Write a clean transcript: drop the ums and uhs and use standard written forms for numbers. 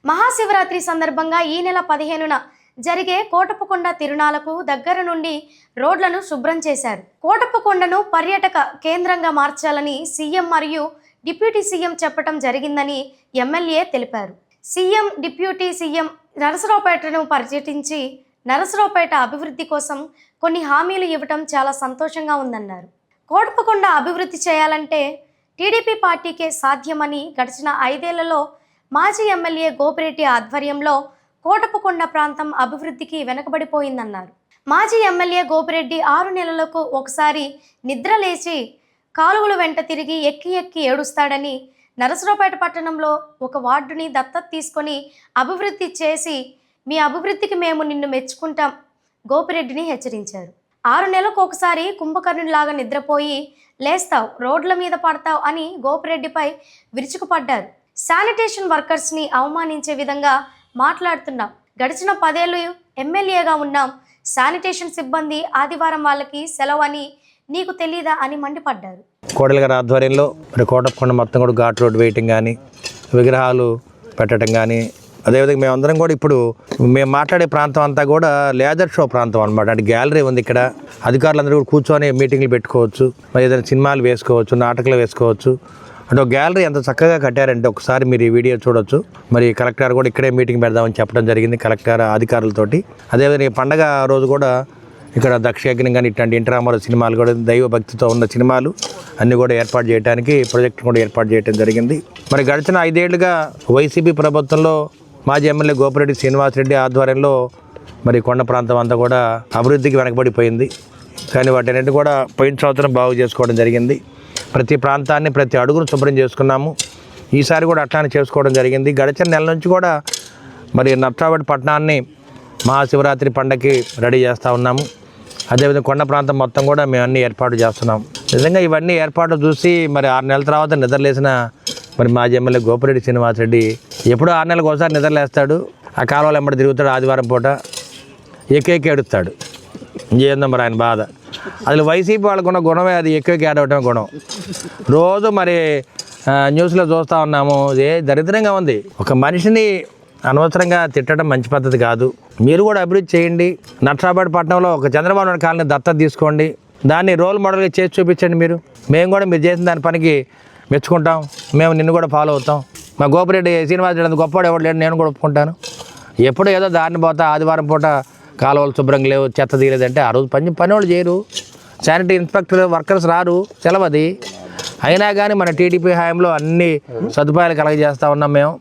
మహాశివరాత్రి సందర్భంగా ఈ నెల 15న జరిగే కోటప్పకొండ తిరునాళ్లకు దగ్గర నుండి రోడ్లను శుభ్రం చేశారు. కోటప్పకొండను పర్యాటక కేంద్రంగా మార్చాలని సీఎం మరియు డిప్యూటీ సీఎం చెప్పడం జరిగిందని ఎమ్మెల్యే తెలిపారు. సీఎం, డిప్యూటీ సీఎం నరసరావుపేటను పర్యటించి నరసరావుపేట అభివృద్ధి కోసం కొన్ని హామీలు ఇవ్వటం చాలా సంతోషంగా ఉందన్నారు. కోటప్పకొండ అభివృద్ధి చేయాలంటే టీడీపీ పార్టీకే సాధ్యమని గడిచిన 5 ఏళ్లలో మాజీ ఎమ్మెల్యే గోపిరెడ్డి ఆధ్వర్యంలో కోటప్పకొండ ప్రాంతం అభివృద్ధికి వెనకబడిపోయిందన్నారు. మాజీ ఎమ్మెల్యే గోపిరెడ్డి 6 నెలలకు ఒకసారి నిద్ర లేచి కాలువల వెంట తిరిగి ఎక్కి ఏడుస్తాడని, నరసరావుపేట పట్టణంలో ఒక వార్డుని దత్తత తీసుకొని అభివృద్ధి చేసి మీ అభివృద్ధికి మేము నిన్ను మెచ్చుకుంటాం గోపిరెడ్డిని హెచ్చరించారు. 6 నెలలకు ఒకసారి కుంభకర్ణులాగా నిద్రపోయి లేస్తావు, రోడ్ల మీద పడతావు అని గోపిరెడ్డిపై విరుచుకుపడ్డారు. శానిటేషన్ వర్కర్స్ని అవమానించే విధంగా మాట్లాడుతున్నాం. గడిచిన 10 ఏళ్ళు ఎమ్మెల్యేగా ఉన్నాం. శానిటేషన్ సిబ్బంది ఆదివారం వాళ్ళకి సెలవు అని నీకు తెలీదా అని మండిపడ్డారు. కోడెల గారి ఆధ్వర్యంలో మరి కోటప్పకొండ మొత్తం కూడా ఘాట్ రోడ్ వేయటం కానీ, విగ్రహాలు పెట్టడం కానీ, అదేవిధంగా మేమందరం కూడా ఇప్పుడు మేము మాట్లాడే ప్రాంతం అంతా కూడా లేజర్ షో ప్రాంతం అనమాట. అంటే గ్యాలరీ ఉంది ఇక్కడ. అధికారులందరూ కూడా కూర్చొని మీటింగ్లు పెట్టుకోవచ్చు, మరి ఏదైనా సినిమాలు వేసుకోవచ్చు, నాటకాలు వేసుకోవచ్చు. అంటే ఒక గ్యాలరీ ఎంత చక్కగా కట్టారంటే ఒకసారి మీరు ఈ వీడియో చూడొచ్చు. మరి కలెక్టర్ కూడా ఇక్కడే మీటింగ్ పెడదామని చెప్పడం జరిగింది కలెక్టర్ అధికారులతోటి. అదేవిధంగా పండగ రోజు కూడా ఇక్కడ దక్షయజ్ఞం కానీ ఇట్లాంటి ఇంటరామాల సినిమాలు కూడా దైవ భక్తితో ఉన్న సినిమాలు అన్నీ కూడా ఏర్పాటు చేయడానికి ప్రాజెక్టు కూడా ఏర్పాటు చేయడం జరిగింది. మరి గడిచిన 5 ఏళ్లుగా వైసీపీ ప్రభుత్వంలో మాజీ ఎమ్మెల్యే గోపిరెడ్డి శ్రీనివాసరెడ్డి ఆధ్వర్యంలో మరి కొండ ప్రాంతం అంతా కూడా అభివృద్ధికి వెనకబడిపోయింది. కానీ వాటిని కూడా పోయిన సంవత్సరం బాగు చేసుకోవడం జరిగింది. ప్రతి ప్రాంతాన్ని ప్రతి అడుగును శుభ్రం చేసుకున్నాము. ఈసారి కూడా అట్లానే చేసుకోవడం జరిగింది. గడిచిన నెల నుంచి కూడా మరి నరసరావుపేట పట్టణాన్ని మహాశివరాత్రి పండగకి రెడీ చేస్తూ ఉన్నాము. అదేవిధంగా కొండ ప్రాంతం మొత్తం కూడా మేము అన్నీ ఏర్పాటు చేస్తున్నాం. నిజంగా ఇవన్నీ ఏర్పాట్లు చూసి మరి 6 నెలల తర్వాత నిద్రలేసిన మరి మాజీ ఎమ్మెల్యే గోపిరెడ్డి శ్రీనివాసరెడ్డి ఎప్పుడో 6 నెలలకు ఒకసారి నిద్రలేస్తాడు. ఆ కాలువలో ఎంబడి తిరుగుతాడు. ఆదివారం పూట ఎక్కి ఏడుస్తాడు. ఏందో మరి ఆయన బాధ. అసలు వైసీపీ వాళ్ళకున్న గుణమే అది, ఎక్కి ఏడవటమే గుణం. రోజు మరి న్యూస్లో చూస్తూ ఉన్నాము. ఏ దరిద్రంగా ఉంది. ఒక మనిషిని అనవసరంగా తిట్టడం మంచి పద్ధతి కాదు. మీరు కూడా అభివృద్ధి చేయండి. నరసరావుపేట పట్టణంలో ఒక చంద్రబాబు నాయుడు కాలనీ దత్తత తీసుకోండి. దాన్ని రోల్ మోడల్గా చేసి చూపించండి. మేము కూడా మీరు చేసిన దాని పనికి మెచ్చుకుంటాం. మేము నిన్ను కూడా ఫాలో అవుతాం. మా గోపిరెడ్డి శ్రీనివాసరెడ్డి అంత గొప్పవాడు ఎవరు లేడు, నేను కూడా ఒప్పుకుంటాను. ఎప్పుడు ఏదో దారిని పోతా ఆదివారం పూట కాలువలు శుభ్రంగా లేవు, చెత్త తీయలేదంటే ఆ రోజు పని వాళ్ళు చేయరు. శానిటరీ ఇన్స్పెక్టర్ వర్కర్స్ రారు, సెలవది. అయినా కానీ మన టీడీపీ హయాంలో అన్ని సదుపాయాలు కలగజేస్తూ ఉన్నాం మేము.